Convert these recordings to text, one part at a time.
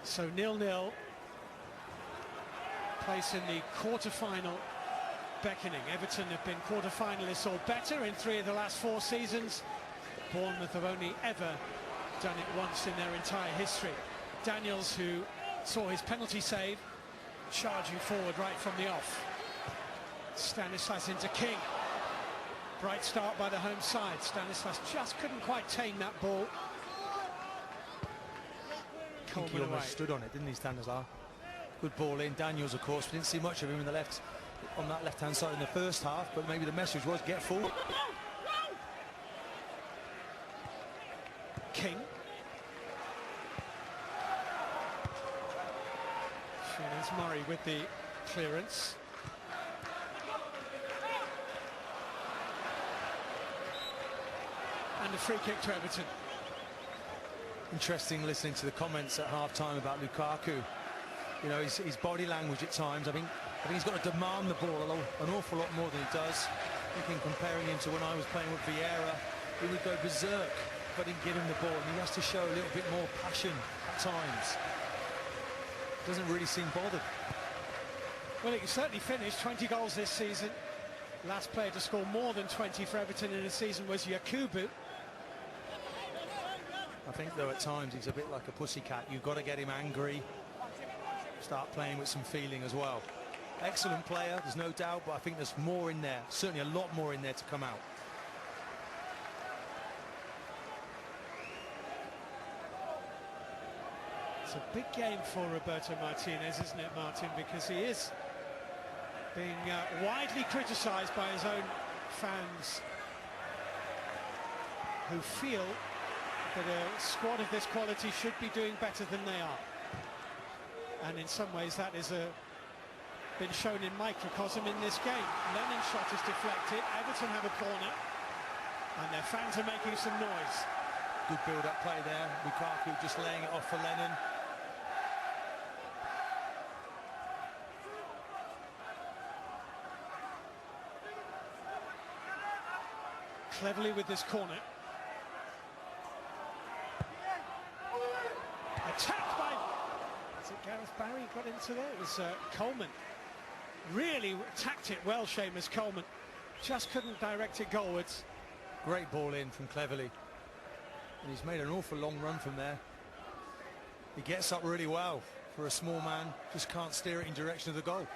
So 0-0. Place in the quarter-final beckoning. Everton have been quarter-finalists or better in 3 of the last 4 seasons. Bournemouth have only ever done it once in their entire history. Daniels, who saw his penalty save, charging forward right from the off. Stanislas into King. Bright start by the home side. Stanislas just couldn't quite tame that ball. I think he almost stood on it, didn't he, Stanislas? Good ball in. Daniels, of course, we didn't see much of him in the on that left-hand side in the first half, but maybe the message was get forward. King. There's Murray with the clearance. And a free kick to Everton. Interesting listening to the comments at half-time about Lukaku. You know, his body language at times. I think he's got to demand the ball an awful lot more than he does. Thinking, comparing him to when I was playing with Vieira, he would go berserk if I didn't give him the ball, and he has to show a little bit more passion at times. Doesn't really seem bothered. Well, he can certainly finish 20 goals this season. Last player to score more than 20 for Everton in a season was Yakubu. I think, though, at times he's a bit like a pussycat. You've got to get him angry, start playing with some feeling as well. Excellent player, there's no doubt, but I think there's more in there, certainly a lot more in there to come out. It's a big game for Roberto Martinez, isn't it, Martin? Because he is being widely criticised by his own fans, who feel that a squad of this quality should be doing better than they are. And in some ways that is been shown in microcosm in this game. Lennon's shot is deflected. Everton have a corner, and their fans are making some noise. Good build-up play there. Lukaku just laying it off for Lennon. Cleverly with this corner. Attacked by... Is it Gareth Barry got into there? It was Coleman. Really attacked it well, Seamus Coleman. Just couldn't direct it goalwards. Great ball in from Cleverly. And he's made an awful long run from there. He gets up really well for a small man. Just can't steer it in direction of the goal.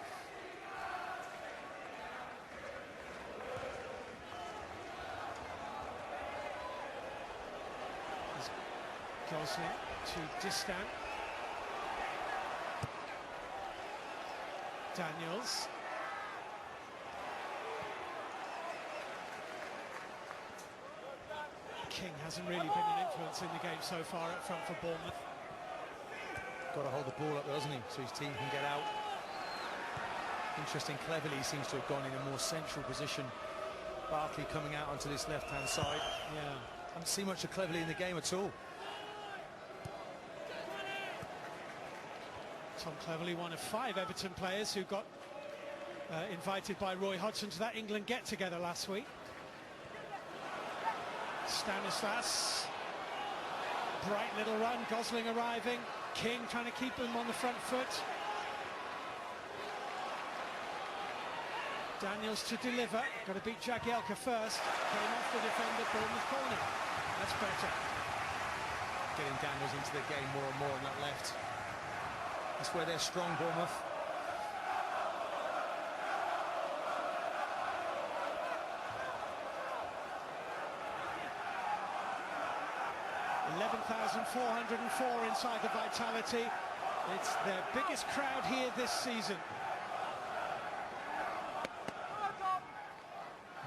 Gosling to Distant. Daniels. King hasn't really been an influence in the game so far up front for Bournemouth. Got to hold the ball up there, hasn't he, so his team can get out. Interesting, Cleverly seems to have gone in a more central position. Barkley coming out onto this left-hand side. Yeah. Haven't seen much of Cleverly in the game at all. Tom Cleverly, one of 5 Everton players who got invited by Roy Hodgson to that England get-together last week. Stanislas, bright little run, Gosling arriving, King trying to keep him on the front foot. Daniels to deliver, got to beat Jagielka first, came off the defender, Bournemouth corner. That's better. Getting Daniels into the game more and more on that left. That's where they're strong, Bournemouth. $11,404 inside the Vitality. It's their biggest crowd here this season.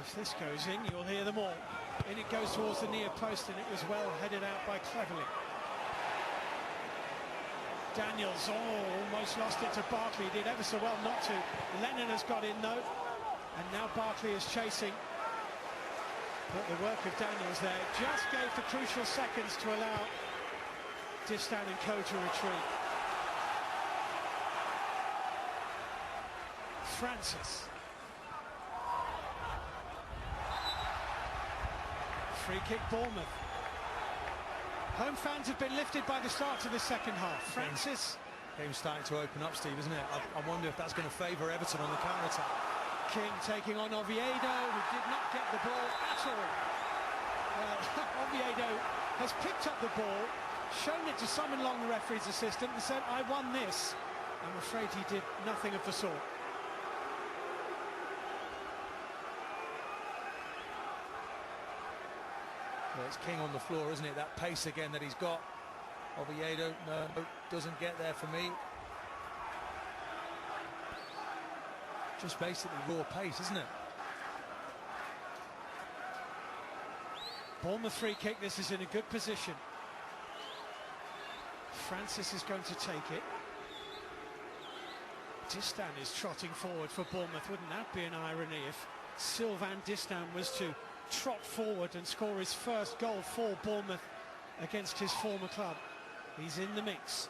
If this goes in, you'll hear them all. In it goes towards the near post, and it was well headed out by Cleverly. Daniels, almost lost it to Barkley. Did ever so well not to. Lennon has got in though, and now Barkley is chasing. But the work of Daniels there just gave the crucial seconds to allow Distan and Co to retreat. Francis. Free kick Bournemouth. Home fans have been lifted by the start to the second half. Francis. Game's starting to open up, Steve, isn't it? I wonder if that's going to favour Everton on the counter-attack. King taking on Oviedo, who did not get the ball at all. Oviedo has picked up the ball, shown it to Simon Long, the referee's assistant, and said, I won this. I'm afraid he did nothing of the sort. Well, it's King on the floor, isn't it? That pace again that he's got. Oviedo, no, doesn't get there for me. Just basically raw pace, isn't it? Bournemouth free kick. This is in a good position. Francis is going to take it. Distan is trotting forward for Bournemouth. Wouldn't that be an irony if Sylvain Distan was to trot forward and score his first goal for Bournemouth against his former club? He's in the mix.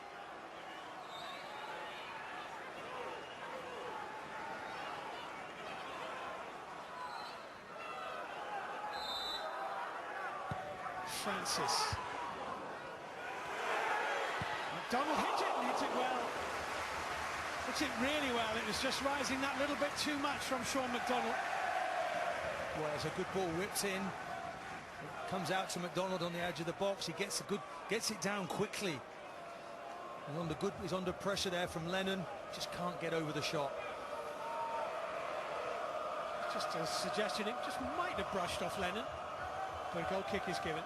Francis. McDonald hit it and hit it well. Hit it really well. It was just rising that little bit too much from Sean McDonald. Well, it's a good ball, whipped in. It comes out to McDonald on the edge of the box. He gets it down quickly. He's under pressure there from Lennon. Just can't get over the shot. Just a suggestion, it just might have brushed off Lennon, but a goal kick is given.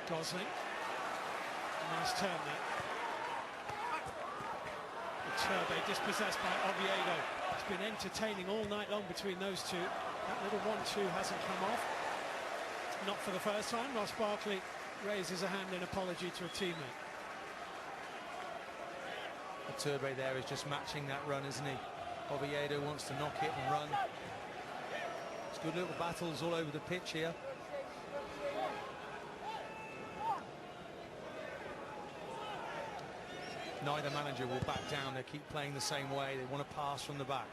Gosling. Nice turn there. Turbe dispossessed by Oviedo. It's been entertaining all night long between those two. That little 1-2 hasn't come off. Not for the first time. Ross Barkley raises a hand in apology to a teammate. Turbe there is just matching that run, isn't he? Oviedo wants to knock it and run. It's good little battles all over the pitch here. Neither manager will back down. They keep playing the same way. They want to pass from the back.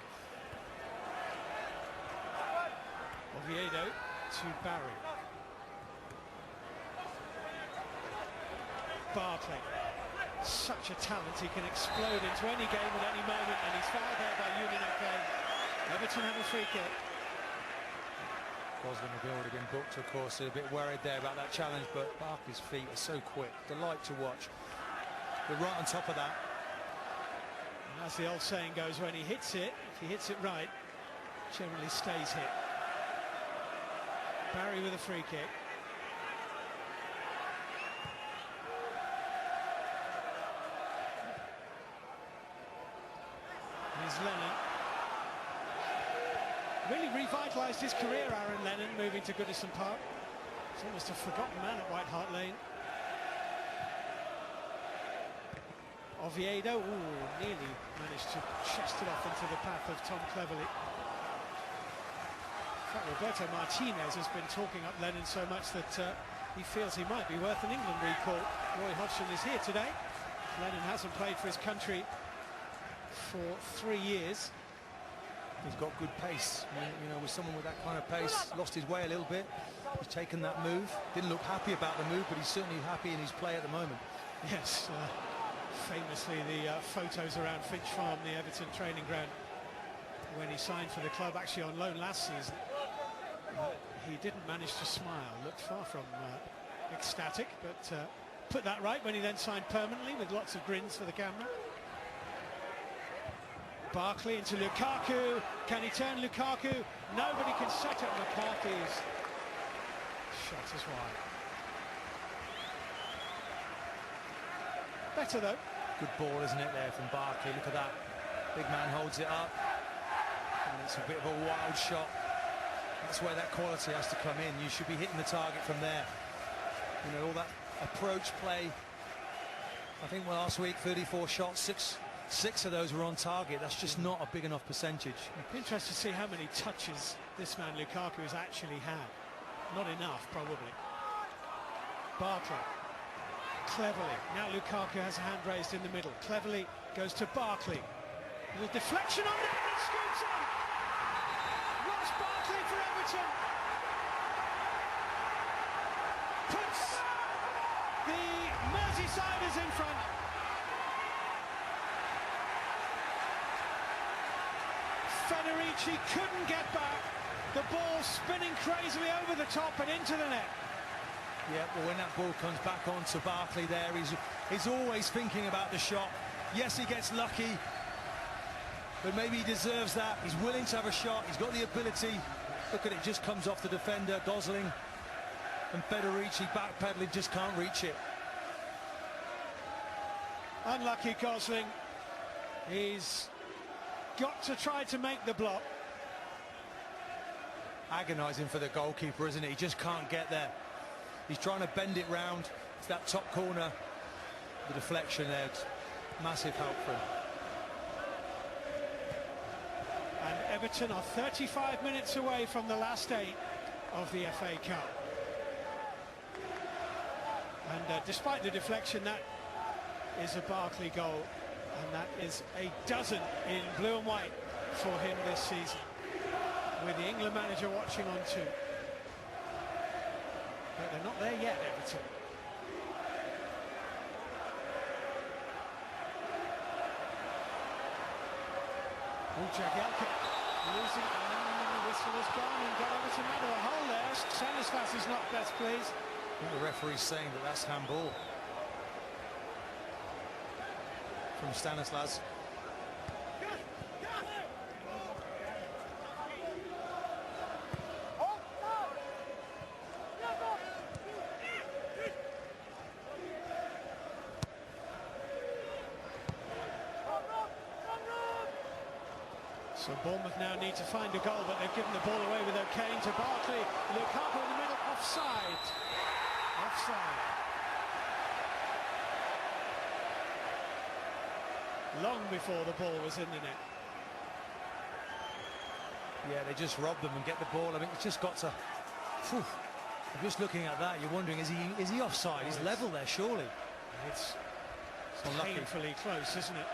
Oviedo to Barry. Barkley. Such a talent. He can explode into any game at any moment, and he's fouled there by Union Okay. Everton have a free kick. Gosling have already been booked, of course. They're a bit worried there about that challenge, but Barkley's feet are so quick. Delight to watch. But right on top of that. And as the old saying goes, when he hits it, if he hits it right, generally stays hit. Barry with a free kick. Here's Lennon. Really revitalised his career, Aaron Lennon, moving to Goodison Park. He's almost a forgotten man at White Hart Lane. Oviedo, nearly managed to chest it off into the path of Tom Cleverley. In fact, Roberto Martinez has been talking up Lennon so much that he feels he might be worth an England recall. Roy Hodgson is here today. Lennon hasn't played for his country for 3 years. He's got good pace. You know, with someone with that kind of pace, lost his way a little bit. He's taken that move. Didn't look happy about the move, but he's certainly happy in his play at the moment. Yes. Famously, the photos around Finch Farm, the Everton training ground, when he signed for the club, actually on loan last season. He didn't manage to smile, looked far from ecstatic, but put that right when he then signed permanently with lots of grins for the camera. Barkley into Lukaku. Can he turn Lukaku? Nobody can set up McCarthy's shot as wide. Better though. Good ball, isn't it, there from Barkley? Look at that. Big man holds it up. And it's a bit of a wild shot. That's where that quality has to come in. You should be hitting the target from there. You know, all that approach play. I think last week, 34 shots, six of those were on target. That's just not a big enough percentage. I'd be interested to see how many touches this man Lukaku has actually had. Not enough, probably. Barkley. cleverly. Now Lukaku has a hand raised in the middle. Cleverly goes to Barkley. There's a deflection on that and scoops in. Ross Barkley for Everton. Puts the Merseysiders in front. Federici couldn't get back. The ball spinning crazily over the top and into the net. Yeah, well, when that ball comes back onto Barkley there, he's always thinking about the shot. Yes, he gets lucky, but maybe he deserves that. He's willing to have a shot. He's got the ability. Look at it, just comes off the defender, Gosling, and Federici backpedaling, just can't reach it. Unlucky Gosling. He's got to try to make the block. Agonising for the goalkeeper, isn't it? He just can't get there. He's trying to bend it round. It's that top corner. The deflection there, it's massive help for him. And Everton are 35 minutes away from the last 8 of the FA Cup. And despite the deflection, that is a Barkley goal. And that is a dozen in blue and white for him this season, with the England manager watching on too. But they're not there yet, Everton. Jagielka losing, and the whistle has gone and got Everton out of a hole there. Stanislas is not best pleased. I think the referee's saying that that's handball from Stanislas. So Bournemouth now need to find a goal, but they've given the ball away with O'Kane to Barkley. Lukaku in the middle, offside. Offside. Long before the ball was in the net. Yeah, they just rob them and get the ball. I mean, it's just got to... Whew. I'm just looking at that, you're wondering, is he offside? He's level there, surely. It's unlucky. Painfully close, isn't it?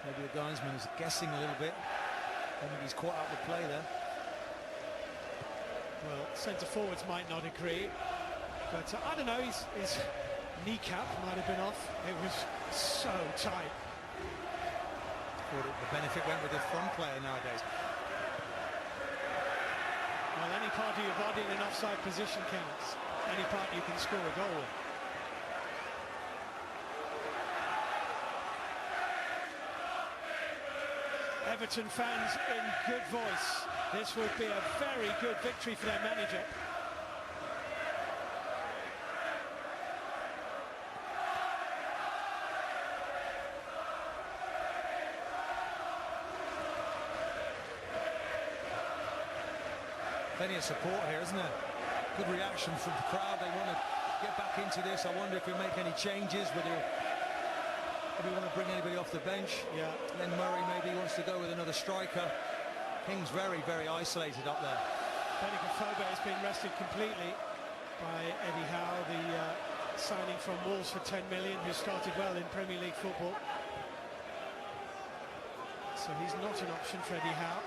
Maybe the guideman is guessing a little bit. I think he's caught out the play there. Well, centre forwards might not agree, but I don't know, his kneecap might have been off. It was so tight. Thought the benefit went with the front player nowadays. Well, any part of your body in an offside position counts. Any part you can score a goal with. Everton fans in good voice. This would be a very good victory for their manager. Plenty of support here, isn't there? Good reaction from the crowd. They want to get back into this. I wonder if he'll make any changes, whether we want to bring anybody off the bench. Yeah. Then Murray maybe wants to go with another striker. King's very, very isolated up there. Benica Fobe has been rested completely by Eddie Howe, the signing from Wolves for 10 million, who started well in Premier League football. So he's not an option for Eddie Howe.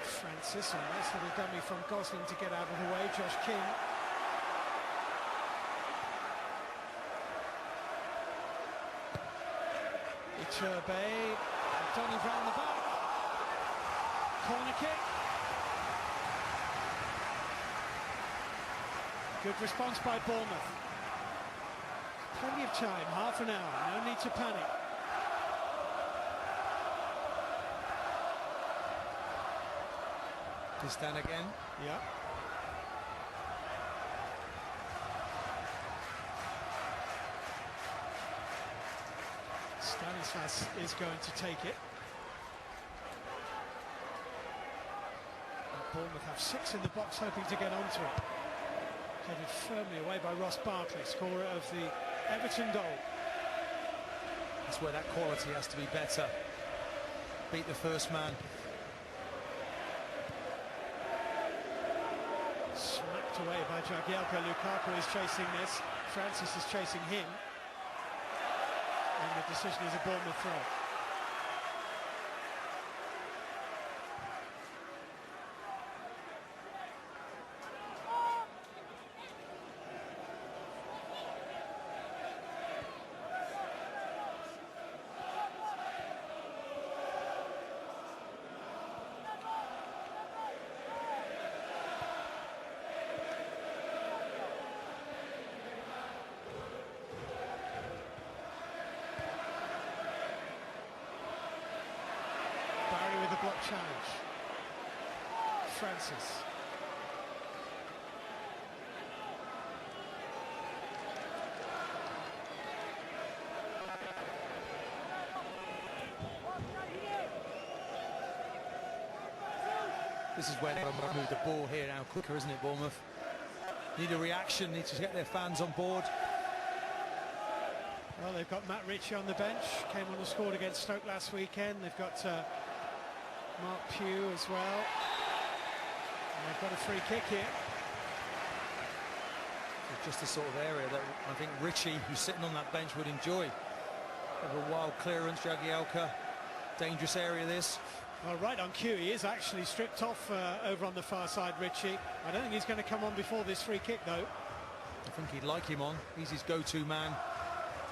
Francis, a nice little dummy from Gosling to get out of the way. Josh King. Iturbe, Donny round the back. Corner kick. Good response by Bournemouth. Plenty of time, half an hour, no need to panic. Distan again. Yeah. Stanislas is going to take it. And Bournemouth have 6 in the box, hoping to get onto it. Headed firmly away by Ross Barkley, scorer of the Everton goal. That's where that quality has to be better. Beat the first man. knocked away by Jagielka. Lukaku is chasing this. Francis is chasing him. And the decision is a Bournemouth throw. With a block challenge. Francis. This is when they move the ball here now quicker, isn't it, Bournemouth? Need a reaction, need to get their fans on board. Well, they've got Matt Ritchie on the bench, came on and scored against Stoke last weekend. They've got Mark Pugh as well. And they've got a free kick here. It's just the sort of area that I think Ritchie, who's sitting on that bench, would enjoy. Have a wild clearance, Jagielka. Dangerous area this. Well, right on cue, he is actually stripped off over on the far side, Ritchie. I don't think he's going to come on before this free kick, though. I think he'd like him on. He's his go-to man.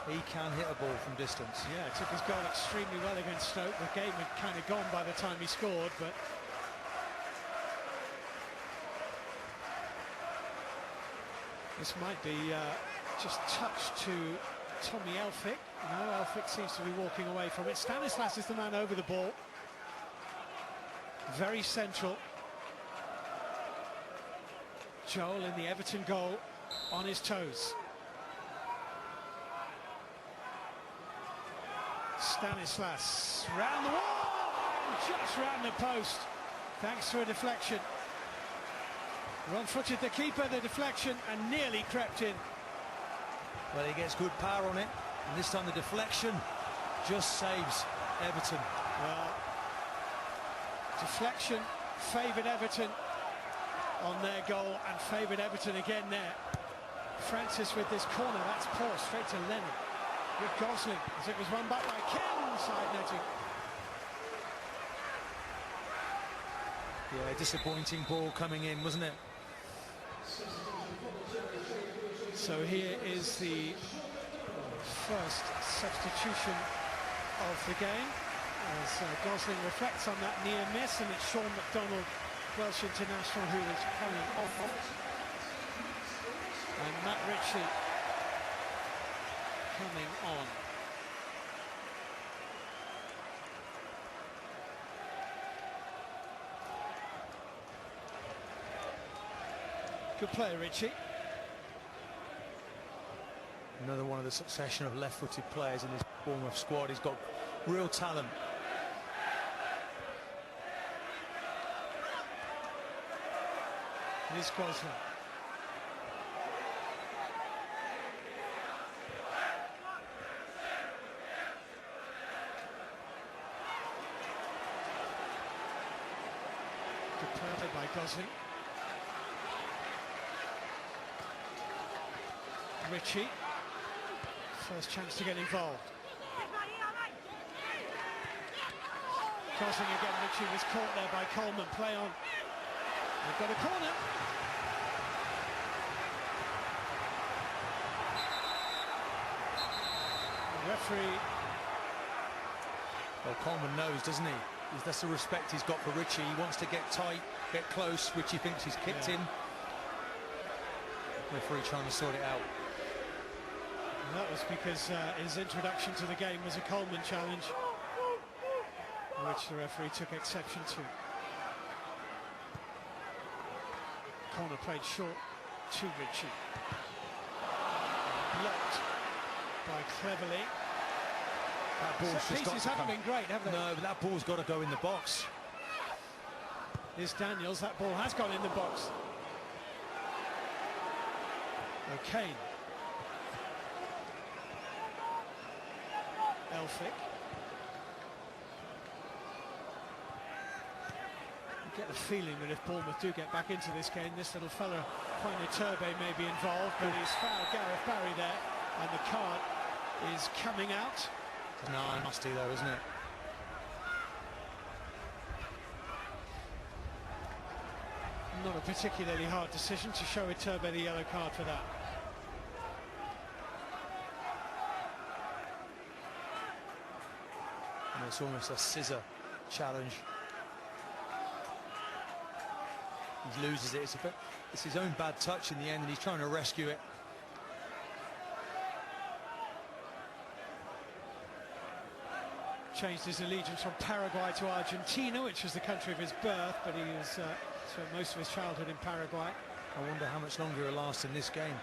He can hit a ball from distance. Yeah, took his goal extremely well against Stoke. The game had kind of gone by the time he scored, but this might be just touched to Tommy Elphick. No, Elphick seems to be walking away from it. Stanislas is the man over the ball. Very central. Joel in the Everton goal on his toes. Stanislas round the wall, just round the post, thanks to a deflection. Wrong-footed the keeper, the deflection, and nearly crept in. Well, he gets good power on it, and this time the deflection just saves Everton. Well, deflection favoured Everton on their goal, and favoured Everton again there. Francis with this corner, that's poor, straight to Lennon. With Gosling, as it was run back by Ken, side netting. Yeah, disappointing ball coming in, wasn't it? So here is the first substitution of the game, as Gosling reflects on that near miss, and it's Sean McDonald, Welsh international, who is coming off. And Matt Ritchie coming on. Good player, Ritchie. Another one of the succession of left-footed players in this Bournemouth squad. He's got real talent. Here's Gosling. Good play by Gosling. Ritchie, first chance to get involved. Gosling again, Ritchie was caught there by Coleman, play on. They've got a corner. The referee. Well, Coleman knows, doesn't he? That's the respect he's got for Ritchie. He wants to get tight, get close. Ritchie thinks he's kicked in. Referee trying to sort it out. And that was because his introduction to the game was a Coleman challenge, which the referee took exception to. Corner played short to Ritchie. Blocked by Cleverly. That ball's just got to haven't been great, have they? No, but that ball's got to go in the box. Here's Daniels, that ball has gone in the box. Kane. Elphick. get the feeling that if Bournemouth do get back into this game, this little fella, Quine Turbe, may be involved, but he's fouled Gareth Barry there, and the card is coming out. No, nasty though, isn't it? Not a particularly hard decision to show Turbe the yellow card for that. And it's almost a scissor challenge. He loses it. It's his own bad touch in the end, and he's trying to rescue it. Changed his allegiance from Paraguay to Argentina, which was the country of his birth, but he was spent most of his childhood in Paraguay. I wonder how much longer he'll last in this game.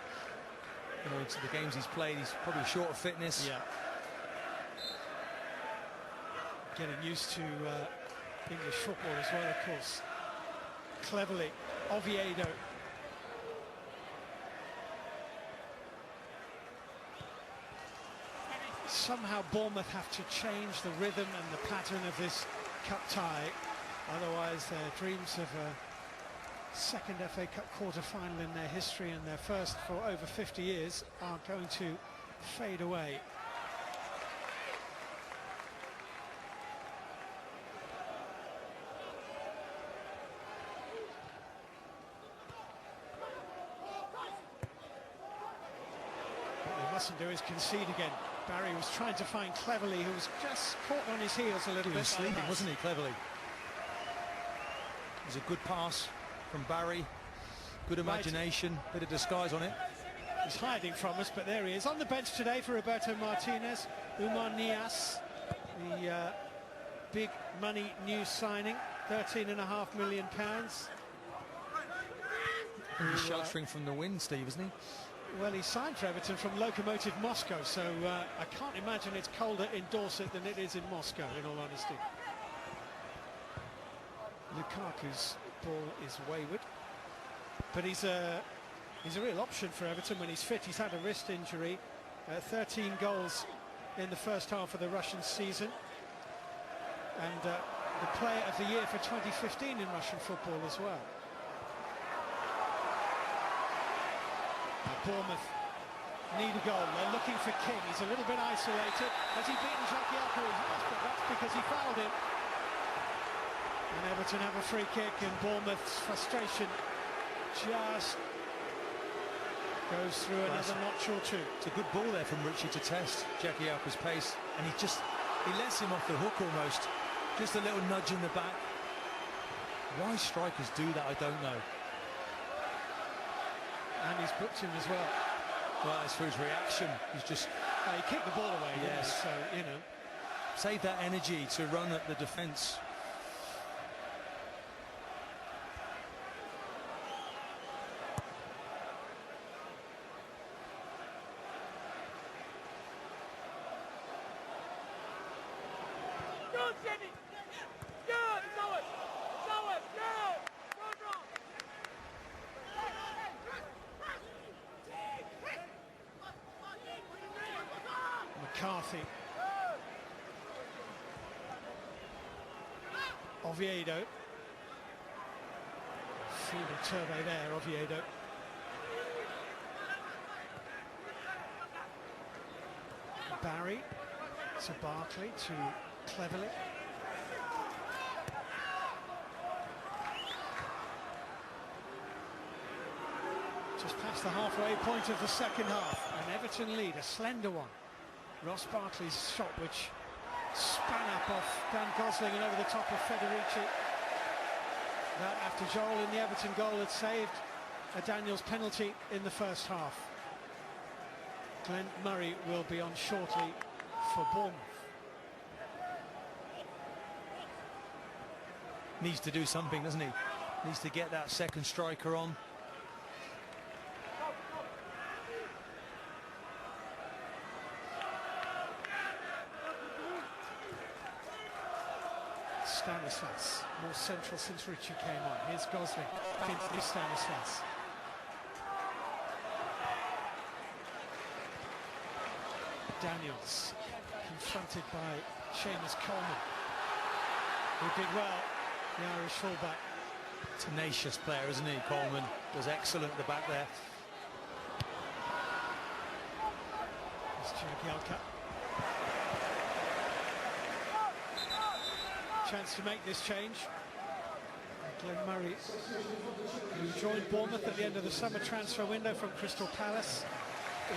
You know, into the games he's played, he's probably short of fitness. Yeah. Getting used to English football as well, of course. Cleverly, Oviedo. Somehow Bournemouth have to change the rhythm and the pattern of this cup tie. Otherwise, their dreams of a second FA Cup quarter-final in their history and their first for over 50 years are going to fade away. What they mustn't do is concede again. Barry was trying to find Cleverly, who was just caught on his heels a little bit. He was sleeping, wasn't he, Cleverly? It was a good pass from Barry. Good imagination, bit of disguise on it. He's hiding from us, but there he is. On the bench today for Roberto Martinez, Umar Nias, the big money new signing, £13.5 million. He's sheltering from the wind, Steve, isn't he? Well, he signed for Everton from Lokomotiv Moscow, so I can't imagine it's colder in Dorset than it is in Moscow, in all honesty. Lukaku's ball is wayward, but he's a real option for Everton when he's fit. He's had a wrist injury, 13 goals in the first half of the Russian season, and the player of the year for 2015 in Russian football as well. Bournemouth need a goal. They're looking for King. He's a little bit isolated. Has he beaten Lukaku? He has, but that's because he fouled him. And Everton have a free kick, and Bournemouth's frustration just goes through another notch or two. It's a good ball there from Richie to test Jackie Alca's pace, and he lets him off the hook almost. Just a little nudge in the back. Why strikers do that, I don't know. And he's booked him as well. Well, it's for his reaction. He's just... he kicked the ball away, yes. So, you know. Save that energy to run at the defence. McCarthy. Oviedo. Feeble Turbe there, Oviedo. Barry to Barkley to Cleverly. Just past the halfway point of the second half. An Everton lead, a slender one. Ross Barkley's shot, which span up off Dan Gosling and over the top of Federici. That after Joel in the Everton goal had saved a Daniels penalty in the first half. Glenn Murray will be on shortly for Bournemouth. Needs to do something, doesn't he? Needs to get that second striker on. Stanislas, more central since Richie came on. Here's Gosling, into Stanislas. Daniels, confronted by Seamus Coleman, who did well, the Irish fullback. Tenacious player, isn't he? Coleman was excellent at the back there. It's Jagielka. Chance to make this change. Glenn Murray, who joined Bournemouth at the end of the summer transfer window from Crystal Palace,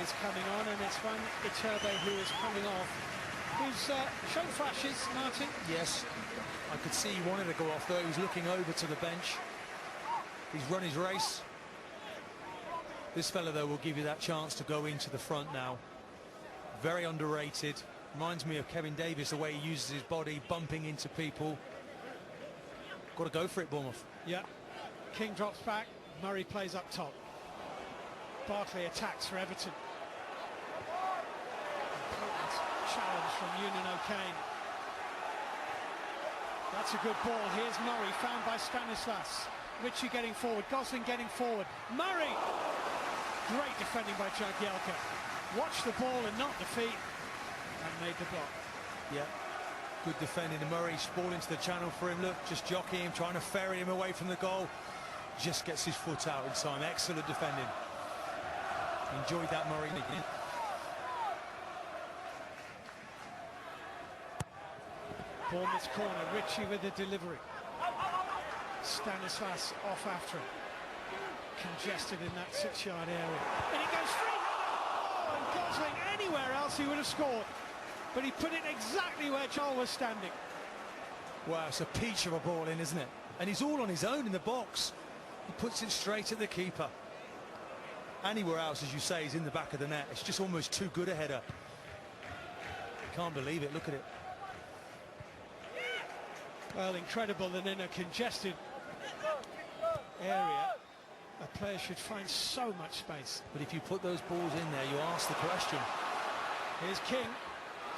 is coming on, and it's Van Iturbe who is coming off. Who's shown flashes, Martin? Yes, I could see he wanted to go off, though. He was looking over to the bench. He's run his race. This fella, though, will give you that chance to go into the front now. Very underrated. Reminds me of Kevin Davies, the way he uses his body, bumping into people. Got to go for it, Bournemouth. Yeah. King drops back. Murray plays up top. Barkley attacks for Everton. Important challenge from Union O'Kane. That's a good ball. Here's Murray, found by Stanislas. Ritchie getting forward. Gosling getting forward. Murray! Great defending by Jagielka. Watched the ball and not the feet. And made the block. Yeah. Good defending. The Murray's ball into the channel for him. Look, just jockeying him, trying to ferry him away from the goal. Just gets his foot out in time. Excellent defending. Enjoyed that, Murray. Bournemouth's corner. Ritchie with the delivery. Stanislas off after him. Congested in that 6-yard area. And it goes free. Oh, and Gosling, anywhere else he would have scored. But he put it exactly where Joel was standing. Wow, it's a peach of a ball in, isn't it? And he's all on his own in the box. He puts it straight at the keeper. Anywhere else, as you say, is in the back of the net. It's just almost too good a header. Can't believe it. Look at it. Well, incredible that in a congested area, a player should find so much space. But if you put those balls in there, you ask the question. Here's King.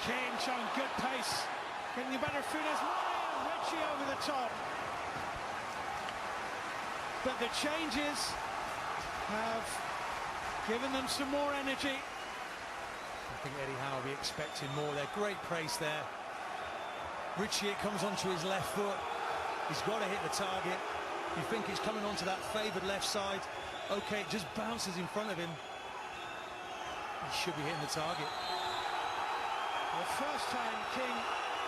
King showing good pace. Getting the better of Funes Mori. Ritchie over the top. But the changes have given them some more energy. I think Eddie Howe will be expecting more there. Great pace there. Ritchie, it comes onto his left foot. He's got to hit the target. You think he's coming onto that favoured left side. Okay, it just bounces in front of him. He should be hitting the target. The first time King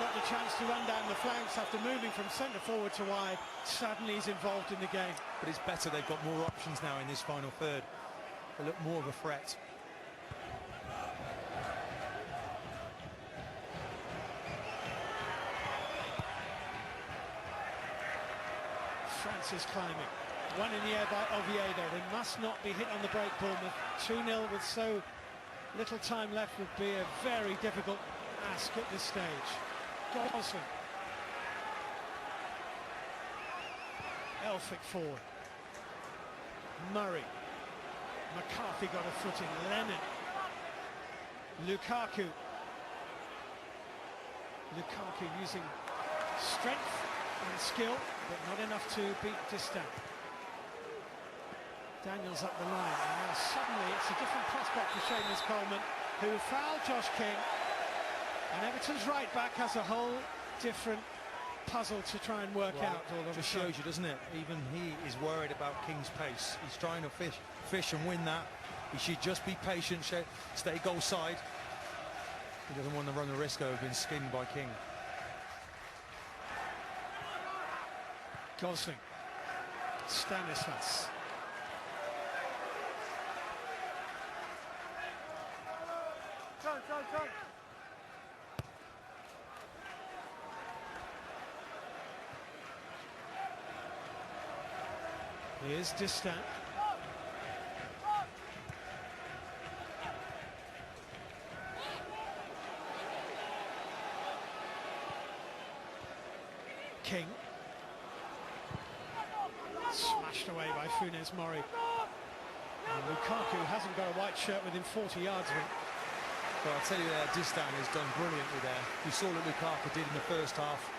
got the chance to run down the flanks after moving from centre forward to wide, suddenly he's involved in the game. But it's better, they've got more options now in this final third. They look more of a threat. Francis climbing. One in the air by Oviedo. They must not be hit on the break, Bournemouth. 2-0 with so little time left would be a very difficult ask at this stage. Gosling. Elphick forward. Murray. McCarthy got a foot in. Lennon. Lukaku. Lukaku using strength and skill, but not enough to beat Distant. Daniels up the line, and now suddenly it's a different prospect for Seamus Coleman, who fouled Josh King, and Everton's right back has a whole different puzzle to try and work out. All just shows you, doesn't it? Even he is worried about King's pace. He's trying to fish and win that. He should just be patient, stay goal side. He doesn't want to run the risk of being skinned by King. Gosling. Stanislas. Here's Distant. King. Smashed away by Funes Mori. And Lukaku hasn't got a white shirt within 40 yards of him. Well, I'll tell you there, Distan has done brilliantly there. You saw what Lukaku did in the first half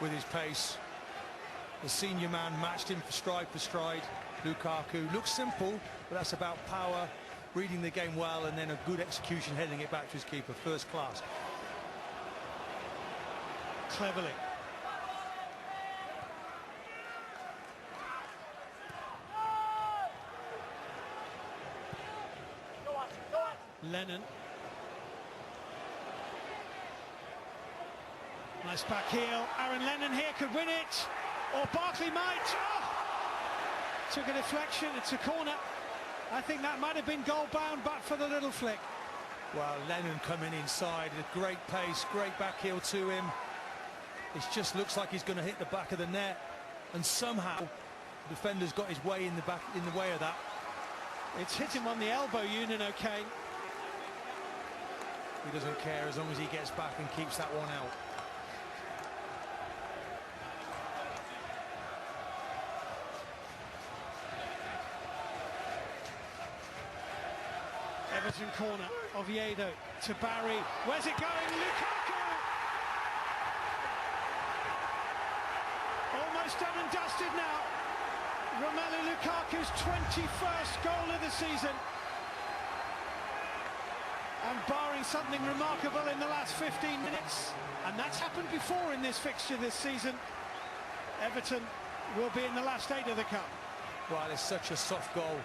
with his pace. The senior man matched him for stride. Lukaku looks simple, but that's about power, reading the game well, and then a good execution, heading it back to his keeper. First class. Cleverly. Lennon. Nice back heel. Aaron Lennon here could win it, or Barkley might. Oh! Took a deflection. It's a corner. I think that might have been goal bound, but for the little flick. Well, Lennon coming inside at great pace, great back heel to him. It just looks like he's going to hit the back of the net, and somehow the defender's got his way in the way of that. It's hit him on the elbow, Nuno Kane. He doesn't care as long as he gets back and keeps that one out. Everton corner, Oviedo to Barry. Where's it going? Lukaku! Almost done and dusted now. Romelu Lukaku's 21st goal of the season. And barring something remarkable in the last 15 minutes, and that's happened before in this fixture this season, Everton will be in the last 8 of the cup. Well, it's such a soft goal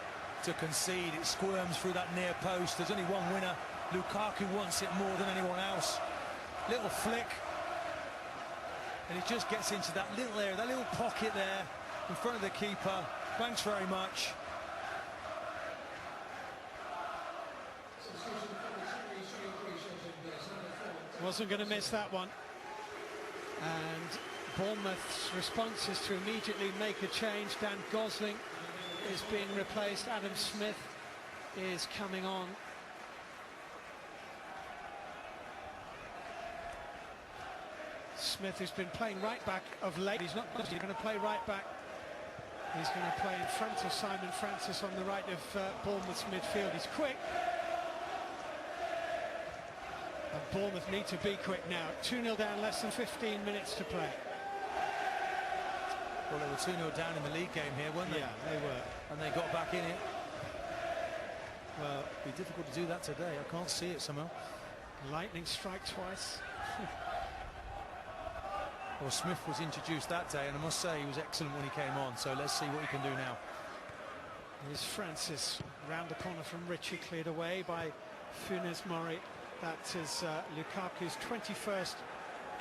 to concede. It squirms through that near post. There's only one winner. Lukaku wants it more than anyone else. Little flick, and it just gets into that little area, that little pocket there in front of the keeper. Thanks very much. Wasn't going to miss that one. And Bournemouth's response is to immediately make a change. Dan Gosling is being replaced. Adam Smith is coming on. Smith, who's been playing right back of late, he's not going to play right back. He's going to play in front of Simon Francis on the right of Bournemouth's midfield. He's quick. And Bournemouth need to be quick now. 2-0 down, less than 15 minutes to play. Well, they were 2-0 down in the league game here, weren't they? Yeah, they were. And they got back in it. Well, it'd be difficult to do that today. I can't see it somehow. Lightning strike twice. Well, Smith was introduced that day, and I must say he was excellent when he came on. So let's see what he can do now. Here's Francis round the corner from Ritchie, cleared away by Funes Mori. That is Lukaku's 21st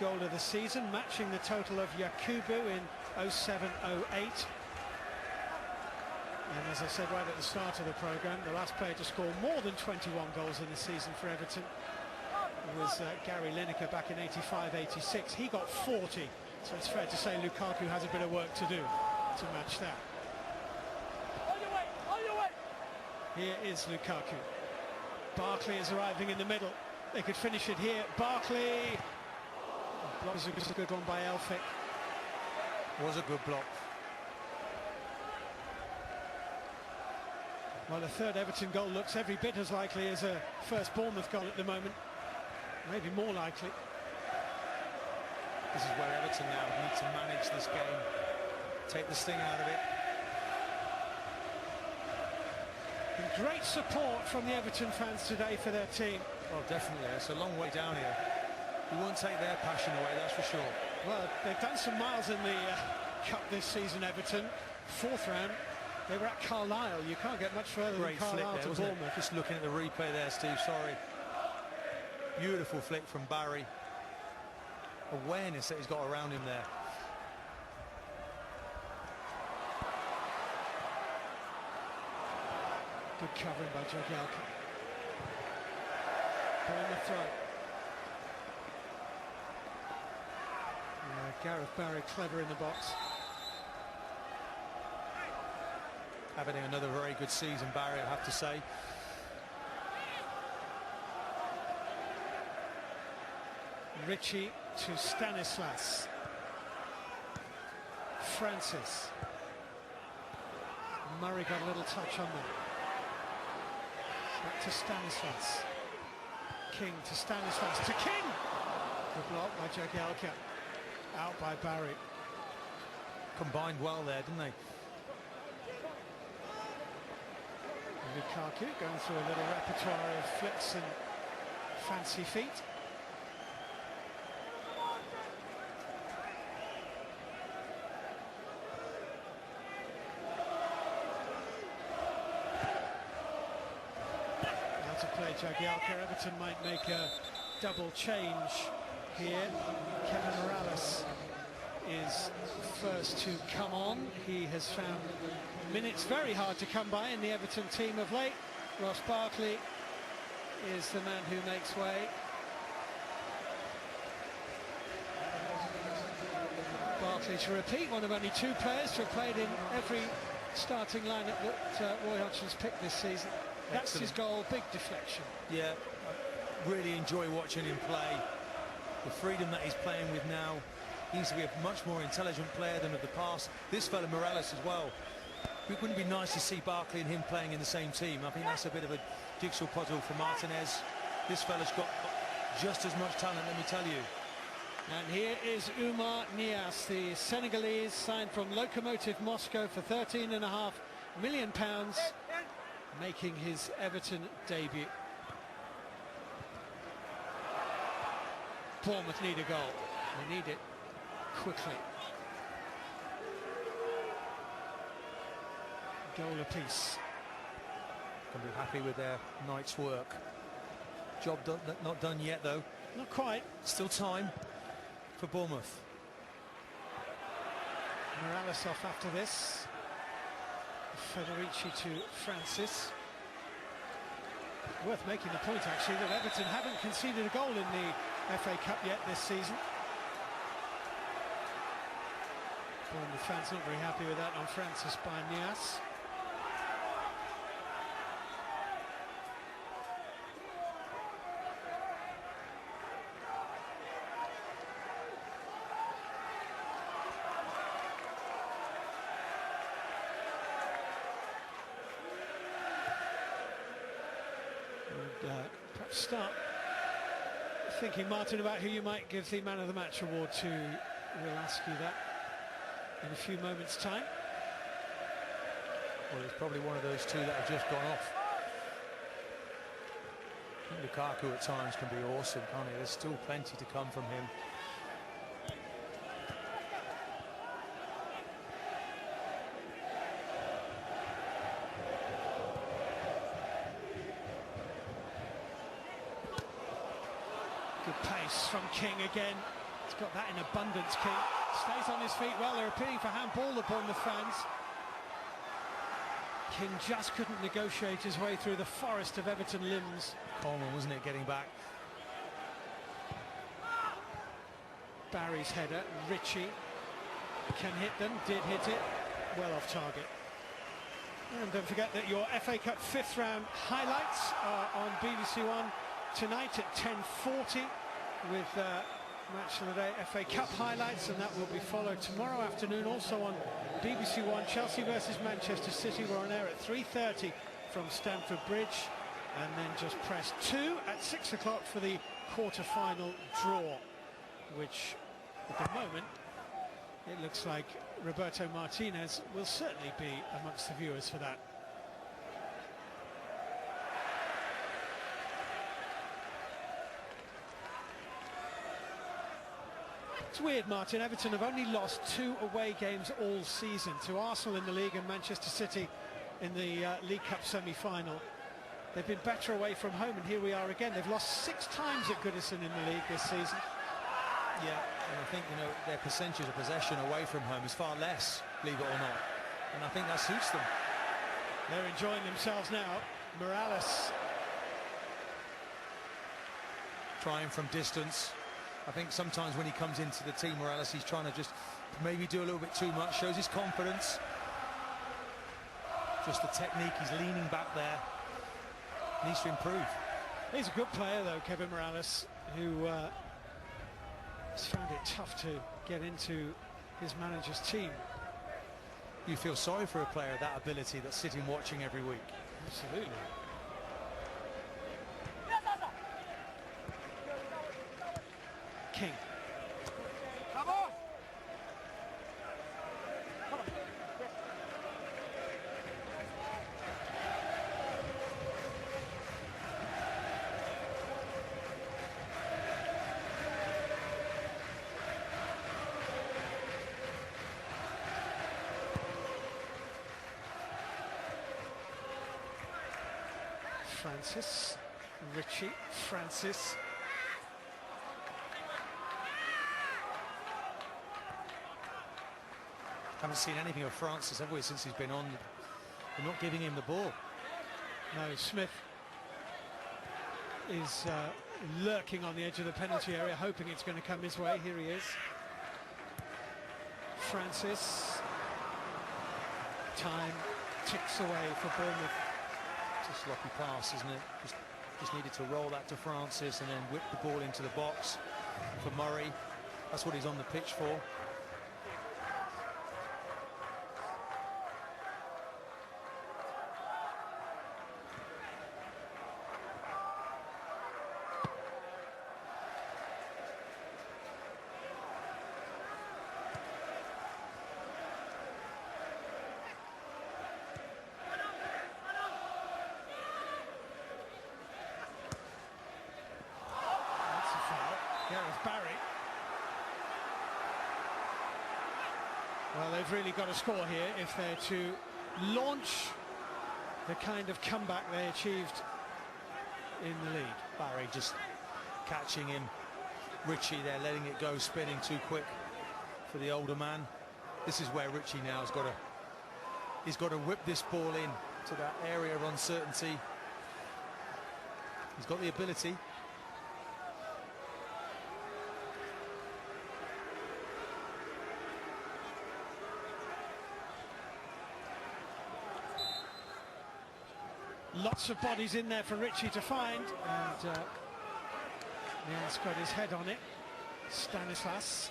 goal of the season, matching the total of Yakubu in 07-08. And as I said right at the start of the programme, the last player to score more than 21 goals in the season for Everton was Gary Lineker back in 85-86. He got 40, so it's fair to say Lukaku has a bit of work to do to match that. Here is Lukaku. Barkley is arriving in the middle. They could finish it here. Barkley. Was a good one by Elphick. Was a good block. Well, a third Everton goal looks every bit as likely as a first Bournemouth goal at the moment. Maybe more likely. This is where Everton now need to manage this game. Take the sting out of it. And great support from the Everton fans today for their team. Well, definitely. It's a long way down here. You won't take their passion away, that's for sure. Well, they've done some miles in the Cup this season, Everton. 4th round, they were at Carlisle. You can't get much further than Carlisle to Bournemouth. Just looking at the replay there, Steve, sorry. Beautiful flick from Barry. Awareness that he's got around him there. Good covering by Jagielka. Bournemouth throw. Gareth Barry clever in the box. Having another very good season, Barry, I have to say. Ritchie to Stanislas. Francis. Murray got a little touch on that. Back to Stanislas. King to Stanislas to King. Good block by Jagielka. Out by Barry. Combined well there, didn't they? Lukaku going through a little repertoire of flips and fancy feet. Now to play Jagielka. Everton might make a double change here. Kevin Morales is first to come on. He has found minutes very hard to come by in the Everton team of late. Ross Barkley is the man who makes way. Barkley, to repeat, one of only two players to have played in every starting lineup that Roy Hodgson's picked this season. That's Excellent. his goal, big deflection. Yeah, I really enjoy watching him play. The freedom that he's playing with now. He needs to be a much more intelligent player than of the past. This fella Morales as well. It wouldn't be nice to see Barkley and him playing in the same team. I think that's a bit of a jigsaw puzzle for Martinez. This fella's got just as much talent, let me tell you. And here is Oumar Niasse, the Senegalese, signed from Lokomotiv Moscow for £13.5 million, making his Everton debut. Bournemouth need a goal. They need it quickly. Goal apiece. Can be happy with their night's work. Job not done yet, though. Not quite. Still time for Bournemouth. Morales off after this. Federici to Francis. Worth making the point, actually, that Everton haven't conceded a goal in the FA Cup yet this season. Bournemouth fans not very happy with that on Francis by Niasse. Perhaps start thinking, Martin, about who you might give the Man of the Match award to. We'll ask you that in a few moments' time. Well, it's probably one of those two that have just gone off. I think Lukaku at times can be awesome, can't he? There's still plenty to come from him. Good pace from King again. He's got that in abundance, King. Stays on his feet well. They're appealing for handball, the Bournemouth fans. King just couldn't negotiate his way through the forest of Everton limbs. Coleman, wasn't it, getting back? Barry's header. Ritchie can hit them. Did hit it. Well off target. And don't forget that your FA Cup fifth round highlights are on BBC One tonight at 10:40 with Match of the Day FA Cup highlights, and that will be followed tomorrow afternoon also on BBC One. Chelsea versus Manchester City. We're on air at 3:30 from Stamford Bridge, and then just press 2 at 6 o'clock for the quarter-final draw, which at the moment it looks like Roberto Martinez will certainly be amongst the viewers for that. It's weird, Martin. Everton have only lost 2 away games all season, to Arsenal in the league and Manchester City in the League Cup semi-final. They've been better away from home, and here we are again. They've lost 6 times at Goodison in the league this season. Yeah, and I think, you know, their percentage of possession away from home is far less, believe it or not. And I think that suits them. They're enjoying themselves now. Morales trying from distance. I think sometimes when he comes into the team, Morales, he's trying to just maybe do a little bit too much, shows his confidence. Just the technique, he's leaning back there. Needs to improve. He's a good player, though, Kevin Morales, who has found it tough to get into his manager's team. You feel sorry for a player of that ability that's sitting watching every week. Absolutely. King. Come on! Francis. Richie, Francis. Haven't seen anything of Francis, have we, since he's been on? They're not giving him the ball. No, Smith is lurking on the edge of the penalty area, hoping it's going to come his way. Here he is. Francis. Time ticks away for Bournemouth. It's a sloppy pass, isn't it? Just needed to roll that to Francis and then whip the ball into the box for Murray. That's what he's on the pitch for. Well, they've really got to score here if they're to launch the kind of comeback they achieved in the lead. Barry just catching him. Richie there letting it go, spinning too quick for the older man. This is where Richie now has got to, he's got to whip this ball in to that area of uncertainty. He's got the ability. Lots of bodies in there for Richie to find, and Nias got his head on it. Stanislas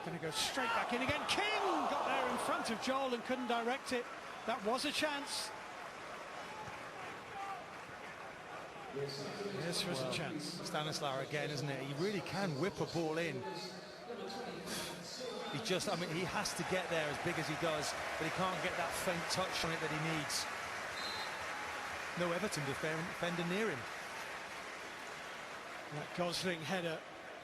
going to go straight back in again. King got there in front of Joel and couldn't direct it. That was a chance. This was a chance. Stanislas again, isn't it? He really can whip a ball in. He just, I mean, he has to get there as big as he does, but he can't get that faint touch on it that he needs. No Everton defender near him. That Gosling header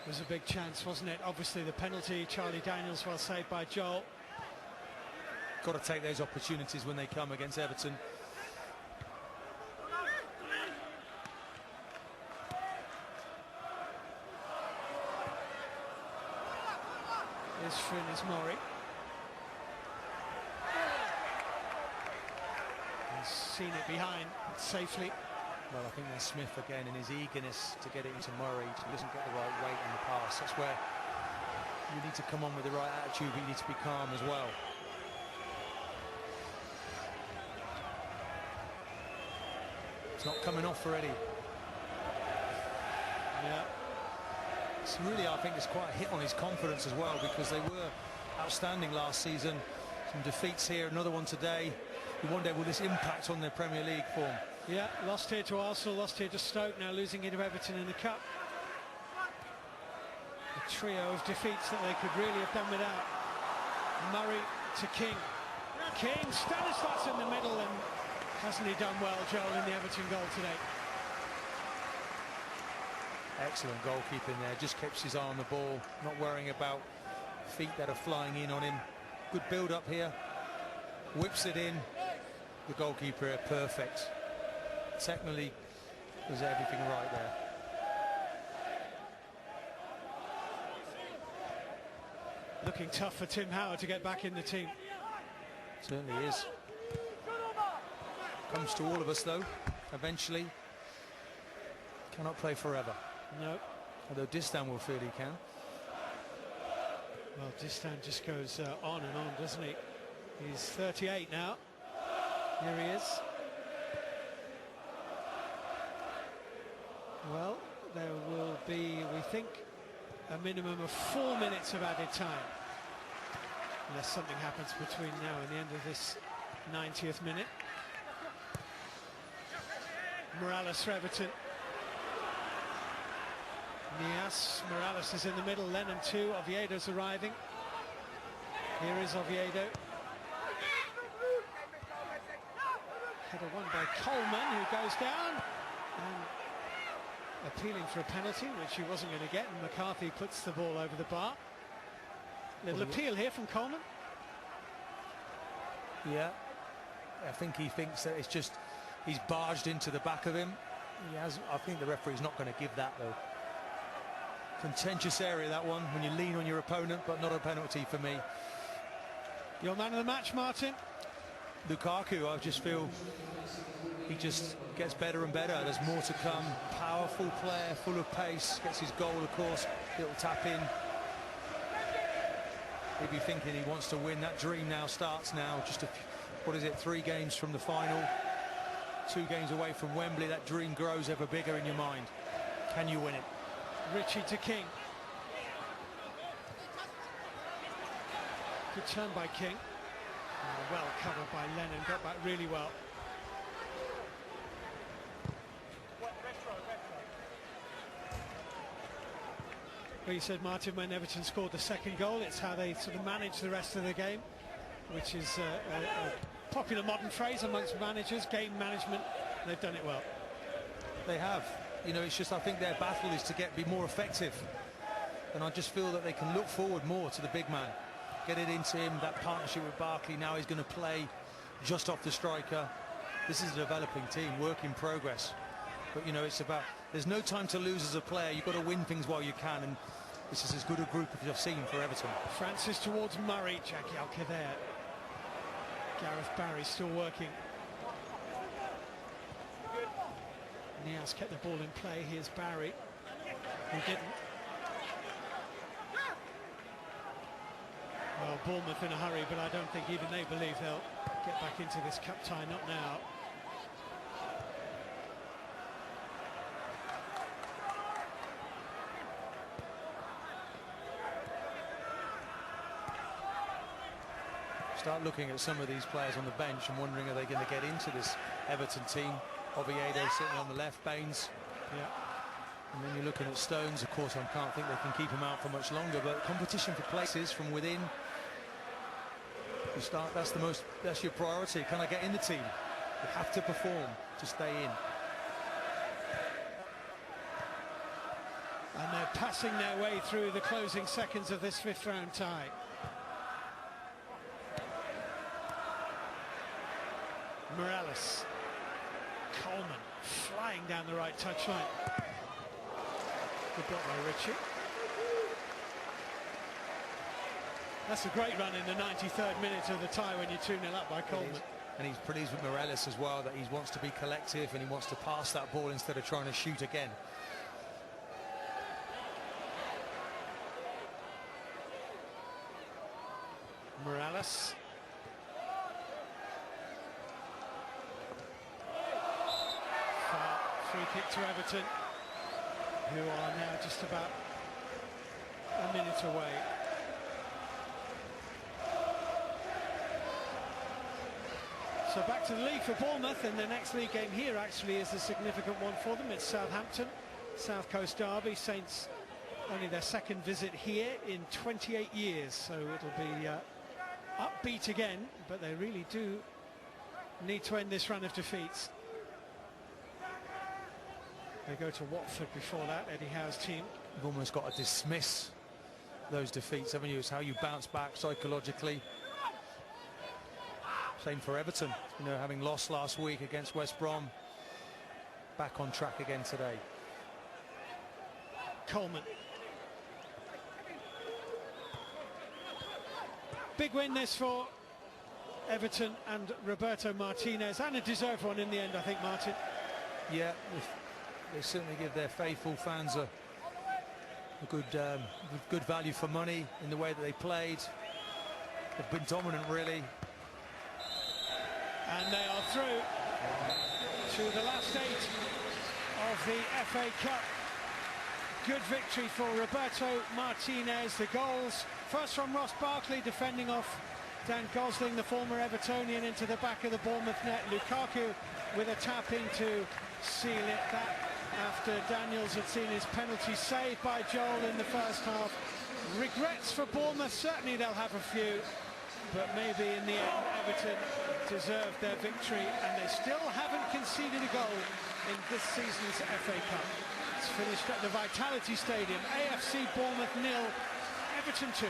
was a big chance, wasn't it? Obviously the penalty, Charlie Daniels, well saved by Joel. Got to take those opportunities when they come against Everton. Here's Funes Mori. He's seen it behind safely. Well, I think there's Smith again in his eagerness to get it into Murray. He doesn't get the right weight on the pass. That's where you need to come on with the right attitude, but you need to be calm as well. It's not coming off already. Yeah. It's really, I think, it's quite a hit on his confidence as well, because they were outstanding last season. Some defeats here, another one today. You wonder, will this impact on their Premier League form? Yeah, lost here to Arsenal, lost here to Stoke, now losing here to Everton in the Cup. A trio of defeats that they could really have done without. Murray to King. King, Stanislas in the middle, and hasn't he done well, Joel, in the Everton goal today? Excellent goalkeeping there, just keeps his eye on the ball, not worrying about feet that are flying in on him. Good build up here, whips it in. The goalkeeper, perfect. Technically, was everything right there. Looking tough for Tim Howard to get back in the team. Certainly is. Comes to all of us though, eventually. Cannot play forever. No. Although Distan will feel he can. Well, Distan just goes on and on, doesn't he? He's 38 now. Here he is. Well, there will be, we think, a minimum of 4 minutes of added time, unless something happens between now and the end of this 90th minute. Morales for Everton. Nias, Morales is in the middle, Lennon too, Oviedo's arriving. Here is Oviedo. Header won by Coleman, who goes down and appealing for a penalty, which he wasn't going to get, and McCarthy puts the ball over the bar. Little appeal here from Coleman. Yeah, I think he thinks that it's just, he's barged into the back of him, He has. I think the referee's not going to give that, though. Contentious area, that one, when you lean on your opponent, but not a penalty for me. Your man of the match, Martin? Lukaku, I just feel he just gets better and better. There's more to come. Powerful player, full of pace, gets his goal, of course, little tap in. He'll be thinking he wants to win. That dream now starts now. Just what is it, 3 games from the final, 2 games away from Wembley. That dream grows ever bigger in your mind. Can you win it? Ritchie to King. Good turn by King. Well covered by Lennon, got back really well. Well, you said, Martin, when Everton scored the second goal, it's how they sort of manage the rest of the game, which is a popular modern phrase amongst managers, game management. They've done it well. They have. You know, it's just, I think their battle is to be more effective. And I just feel that they can look forward more to the big man. Get it into him, that partnership with Barkley. Now he's going to play just off the striker. This is a developing team, work in progress. But, you know, it's about, there's no time to lose as a player. You've got to win things while you can. And this is as good a group as I've seen for Everton. Francis towards Murray. Jagielka there. Gareth Barry still working. Nias kept the ball in play. Here's Barry, who didn't. Well, Bournemouth in a hurry, but I don't think even they believe they'll get back into this cup tie. Not now. Start looking at some of these players on the bench and wondering, are they going to get into this Everton team? Oviedo sitting on the left, Baines. Yeah. And then you're looking at Stones. Of course, I can't think they can keep him out for much longer, but competition for places from within. You start, that's your priority. Can I get in the team? You have to perform to stay in. And they're passing their way through the closing seconds of this 5th round tie. Morales. Coleman flying down the right touchline. Good block by Ritchie. That's a great run in the 93rd minute of the tie when you're 2-0 up by Coleman. And he's pleased with Morales as well, that he wants to be collective and he wants to pass that ball instead of trying to shoot again. Morales. Free kick to Everton, who are now just about a minute away. So back to the league for Bournemouth, and the next league game here actually is a significant one for them. It's Southampton, South Coast derby. Saints only their 2nd visit here in 28 years, so it'll be upbeat again, but they really do need to end this run of defeats. They go to Watford before that, Eddie Howe's team. You've almost got to dismiss those defeats, haven't you? It's how you bounce back psychologically. Same for Everton, you know, having lost last week against West Brom. Back on track again today. Coleman. Big win this for Everton and Roberto Martinez, and a deserved one in the end, I think, Martin. Yeah, they certainly give their faithful fans a good value for money in the way that they played. They've been dominant, really. And they are through to the last 8 of the FA Cup. Good victory for Roberto Martinez. The goals, first from Ross Barkley, defending off Dan Gosling, the former Evertonian, into the back of the Bournemouth net. Lukaku with a tap in to seal it. That after Daniels had seen his penalty saved by Joel in the first half. Regrets for Bournemouth, certainly they'll have a few, but maybe in the end Everton deserved their victory, and they still haven't conceded a goal in this season's FA Cup. It's finished at the Vitality Stadium. AFC Bournemouth 0, Everton 2.